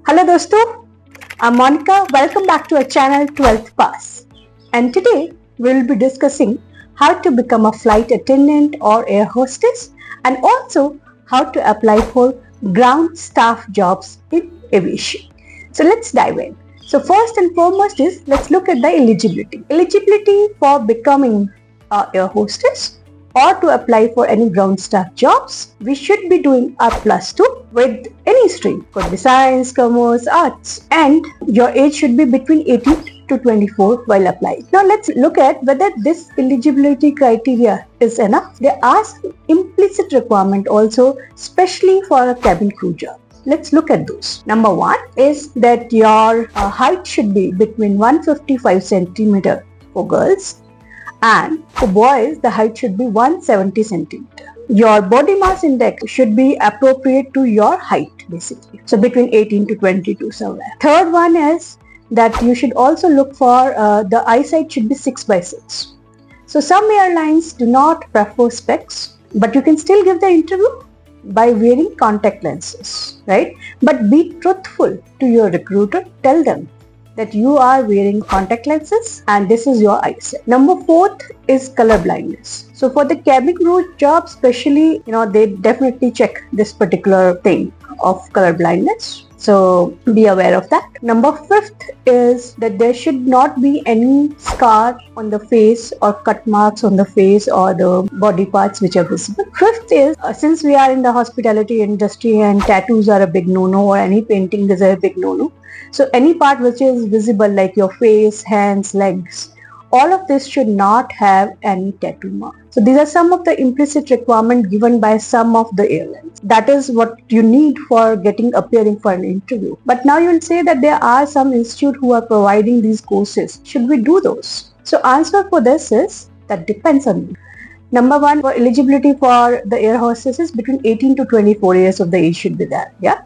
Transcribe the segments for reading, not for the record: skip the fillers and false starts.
Hello दोस्तों, I'm Monica. Welcome back to our channel 12th Pass. And today we will be discussing how to become a flight attendant or air hostess and also how to apply for ground staff jobs in aviation. So let's dive in. So first and foremost is let's look at the eligibility. Eligibility for becoming an air hostess or to apply for any ground staff jobs, we should be doing a +2 with any stream. Could be science, commerce, arts, and your age should be between 18 to 24 while applying. Now let's look at whether this eligibility criteria is enough. There are some implicit requirement also, especially for a cabin crew job. Let's look at those. Number one is that your height should be between 155 centimeter for girls, and for boys the height should be 170 centimeter. Your body mass index should be appropriate to your height basically. So between 18 to 22 somewhere. Third one is that you should also look for the eyesight should be 6/6. So some airlines do not prefer specs, but you can still give the interview by wearing contact lenses, right? But be truthful to your recruiter. Tell them that you are wearing contact lenses and this is your eyesight. Number fourth is color blindness. So for the cabin crew job especially, they definitely check this particular thing of color blindness. So be aware of that. Number fifth is that there should not be any scar on the face or cut marks on the face or the body parts which are visible. Fifth is since we are in the hospitality industry and tattoos are a big no-no or any painting is a big no-no. So any part which is visible like your face, hands, legs, all of this should not have any tattoo mark. So these are some of the implicit requirements given by some of the airlines. That is what you need for appearing for an interview. But now you will say that there are some institutes who are providing these courses. Should we do those? So answer for this is that depends on you. Number one, for eligibility for the air hostesses between 18 to 24 years of the age should be there. Yeah.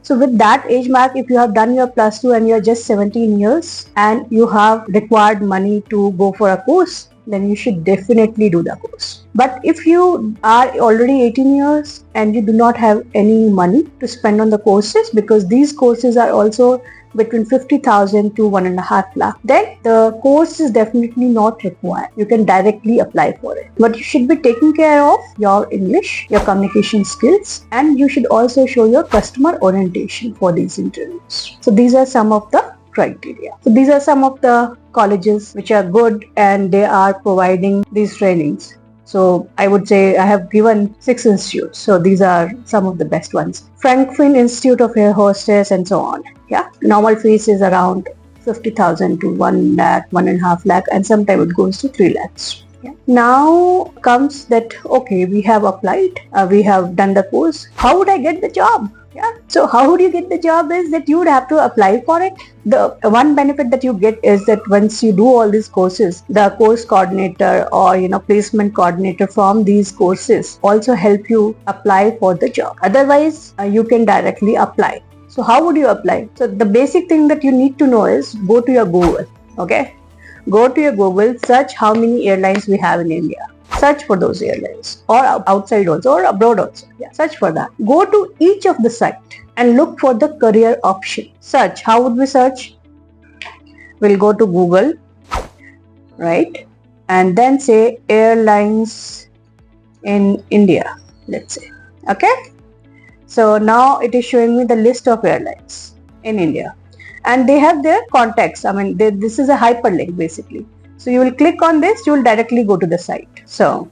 So with that age mark, if you have done your +2 and you are just 17 years and you have required money to go for a course, then you should definitely do the course. But if you are already 18 years and you do not have any money to spend on the courses, because these courses are also between 50,000 to 1.5 lakh, then the course is definitely not required. You can directly apply for it. But you should be taking care of your English, your communication skills, and you should also show your customer orientation for these interviews. So these are some of the criteria. So these are some of the colleges which are good and they are providing these trainings. So I would say I have given 6 institutes. So these are some of the best ones. Franklin Institute of Air Hostess and so on. Yeah. Normal fees is around 50,000 to 1 lakh, 1.5 lakh, and sometimes it goes to 3 lakhs. Yeah. Now comes that, okay, we have applied, we have done the course. How would I get the job? Yeah. So how would you get the job is that you would have to apply for it. The one benefit that you get is that once you do all these courses, the course coordinator or placement coordinator from these courses also help you apply for the job. Otherwise, you can directly apply. So how would you apply? So the basic thing that you need to know is go to your Google. Okay. Go to your Google, search how many airlines we have in India. Search for those airlines or outside also or abroad also. Yeah, search for that. Go to each of the site and look for the career option. Search. How would we search? We'll go to Google, right? And then say airlines in India, let's say. Okay. So now it is showing me the list of airlines in India. And they have their contacts. I mean, this is a hyperlink basically. So you will click on this, you will directly go to the site. So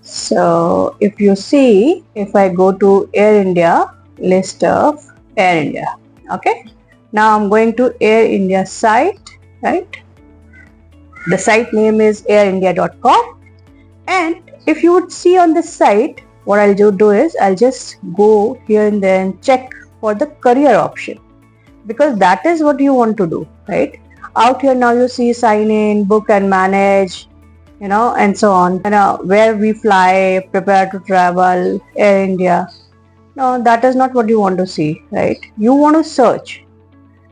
if you see, if I go to Air India, list of Air India. Okay. Now I'm going to Air India site, right? The site name is airindia.com. And if you would see on this site, what I'll do is I'll just go here and there and check for the career option, because that is what you want to do, right? Out here now you see sign in, book and manage, and so on. Where we fly, prepare to travel, Air India. No, that is not what you want to see, right? You want to search.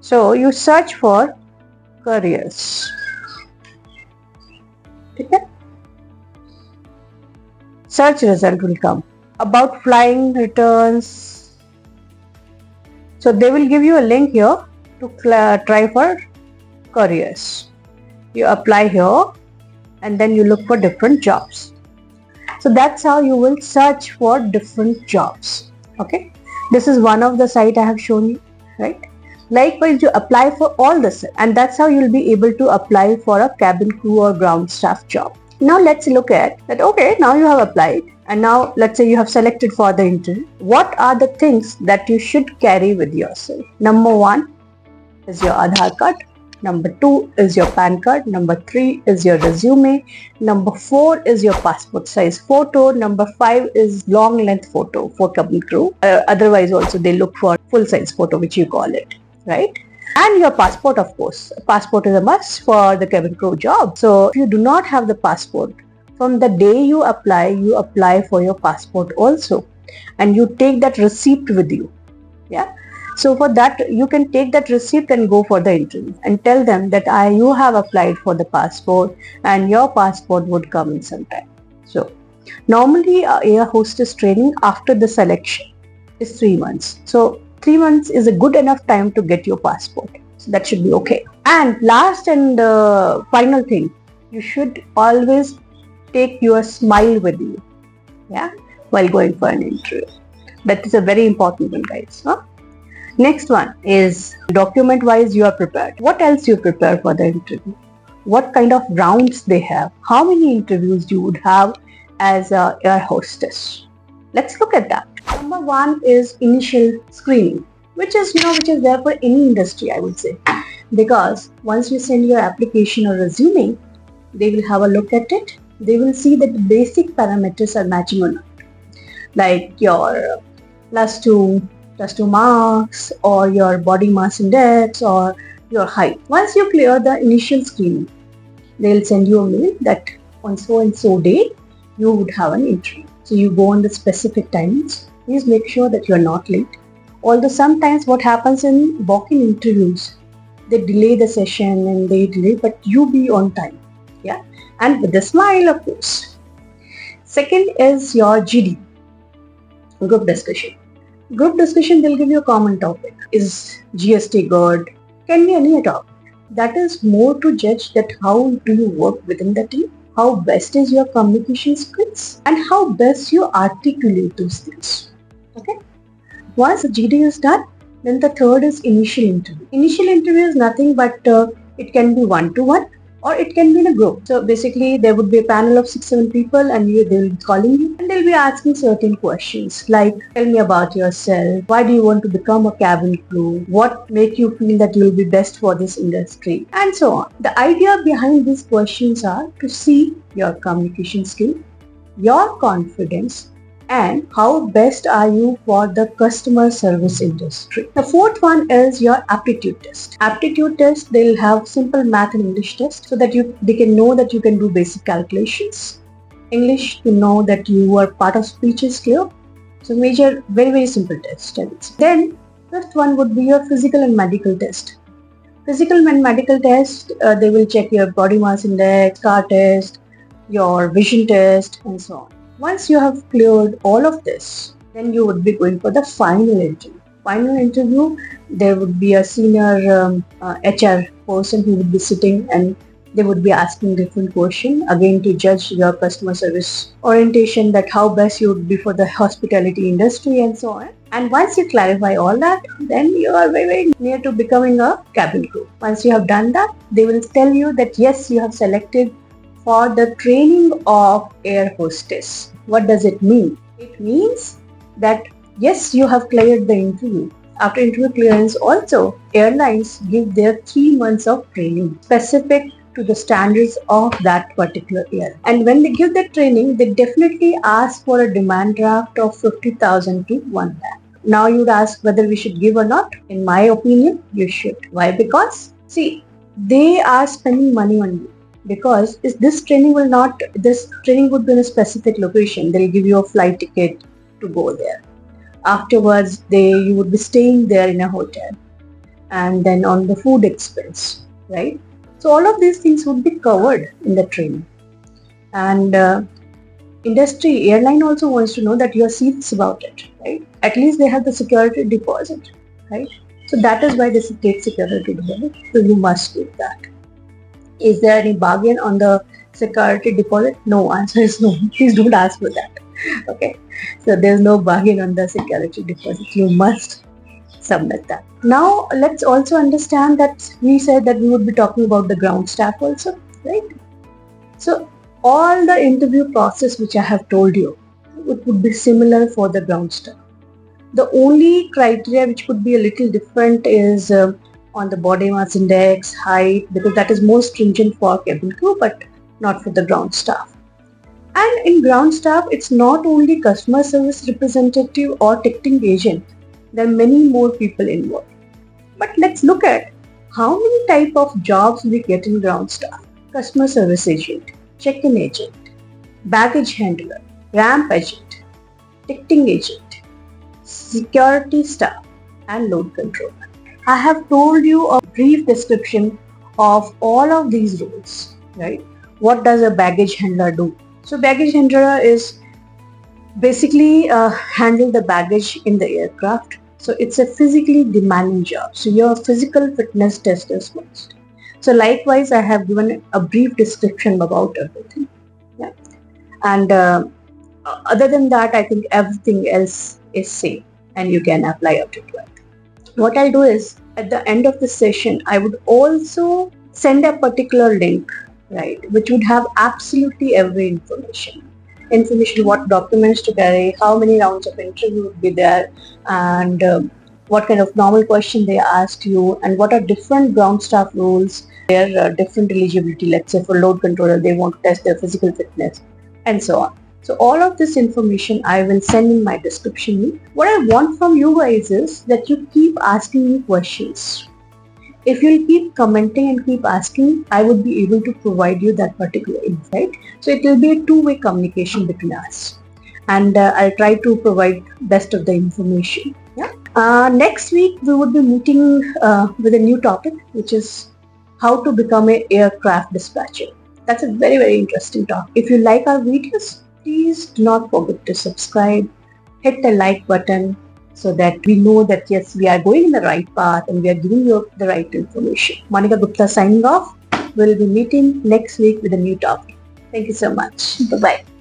So you search for careers. Okay? Search result will come. About flying returns. So they will give you a link here to try for careers. You apply here and then you look for different jobs. So that's how you will search for different jobs. Okay, this is one of the site I have shown you, right? Likewise, you apply for all this, and that's how you'll be able to apply for a cabin crew or ground staff job. Now let's look at that. Okay, now you have applied, and now let's say you have selected for the interview. What are the things that you should carry with yourself? Number 1 is your Aadhaar card. Number 2 is your PAN card. Number 3 is your resume. Number 4 is your passport size photo. Number 5 is long length photo for cabin crew. Otherwise also they look for full size photo, which you call it, right? And your passport, of course. Passport is a must for the cabin crew job. So if you do not have the passport, from the day you apply for your passport also. And you take that receipt with you. Yeah. So for that, you can take that receipt and go for the interview and tell them that you have applied for the passport and your passport would come in some time. So normally air hostess training after the selection is 3 months. So 3 months is a good enough time to get your passport. So that should be okay. And last and final thing, you should always take your smile with you, yeah, while going for an interview. That is a very important one, guys. Huh? Next one is document wise you are prepared. What else you prepare for the interview? What kind of rounds they have? How many interviews you would have as a air hostess? Let's look at that. Number 1 is initial screening, which is there for any industry, I would say, because once you send your application or resume, they will have a look at it. They will see that the basic parameters are matching or not, like your plus two marks or your body mass index or your height. Once you clear the initial screening, they'll send you a mail that on so and so day you would have an interview. So you go on the specific timings. Please make sure that you're not late. Although sometimes what happens in walk-in interviews, they delay the session and they delay, but you be on time. Yeah, and with a smile, of course. Second is your GD, group discussion. Group discussion, they'll give you a common topic. Is GST good? Can be any topic. That is more to judge that how do you work within the team, how best is your communication skills, and how best you articulate those things. Okay. Once the GD is done, then the third is initial interview. Initial interview is nothing but it can be 1-to-1 or it can be in a group. So basically there would be a panel of 6-7 people and they will be calling you and they'll be asking certain questions like, tell me about yourself, why do you want to become a cabin crew, what make you feel that you'll be best for this industry, and so on. The idea behind these questions are to see your communication skill, your confidence, and how best are you for the customer service industry. The fourth one is your aptitude test. Aptitude test, they'll have simple math and English test so that they can know that you can do basic calculations. English, to know that you are part of speech is clear. So major, very simple test. Then fifth one would be your physical and medical test. Physical and medical test, they will check your body mass index, scar test, your vision test, and so on. Once you have cleared all of this, then you would be going for the final interview. Final interview, there would be a senior HR person who would be sitting and they would be asking different questions, again to judge your customer service orientation, that how best you would be for the hospitality industry and so on. And once you clarify all that, then you are very near to becoming a cabin crew. Once you have done that, they will tell you that yes, you have selected for the training of air hostess. What does it mean? It means that yes, you have cleared the interview. After interview clearance also, airlines give their 3 months of training specific to the standards of that particular year. And when they give that training, they definitely ask for a demand draft of 50,000 to 1 lakh. Now you would ask whether we should give or not. In my opinion, you should. Why? Because see, they are spending money on you. Because this training would be in a specific location. They'll give you a flight ticket to go there. Afterwards, you would be staying there in a hotel, and then on the food expense, right? So all of these things would be covered in the training. And industry, airline also wants to know that you are serious about it, right? At least they have the security deposit, right? So that is why this is state security deposit. So you must keep that. Is there any bargain on the security deposit? No, answer is no. Please don't ask for that. Okay. So there's no bargain on the security deposit. You must submit that. Now let's also understand that we said that we would be talking about the ground staff also, right? So all the interview process which I have told you, it would be similar for the ground staff. The only criteria which could be a little different is on the body mass index, height, because that is more stringent for cabin crew, but not for the ground staff. And in ground staff, it's not only customer service representative or ticketing agent. There are many more people involved. But let's look at how many type of jobs we get in ground staff. Customer service agent, check-in agent, baggage handler, ramp agent, ticketing agent, security staff, and load controller. I have told you a brief description of all of these roles, right? What does a baggage handler do? So baggage handler is basically handle the baggage in the aircraft. So it's a physically demanding job. So your physical fitness test is first. So likewise, I have given a brief description about everything. Yeah. And other than that, I think everything else is same and you can apply up to 12. What I'll do is at the end of the session, I would also send a particular link, right, which would have absolutely every information, what documents to carry, how many rounds of interview would be there, and what kind of normal question they asked you, and what are different ground staff rules, their different eligibility. Let's say for load controller, they want to test their physical fitness, and so on. So all of this information I will send in my description. What I want from you guys is that you keep asking me questions. If you'll keep commenting and keep asking, I would be able to provide you that particular insight. So it will be a two-way communication between us. And I'll try to provide best of the information. Yeah. Next week, we would be meeting with a new topic, which is how to become an aircraft dispatcher. That's a very, very interesting topic. If you like our videos, please do not forget to subscribe, hit the like button, so that we know that yes, we are going in the right path and we are giving you the right information. Monica Gupta signing off. We'll be meeting next week with a new topic. Thank you so much. Bye-bye.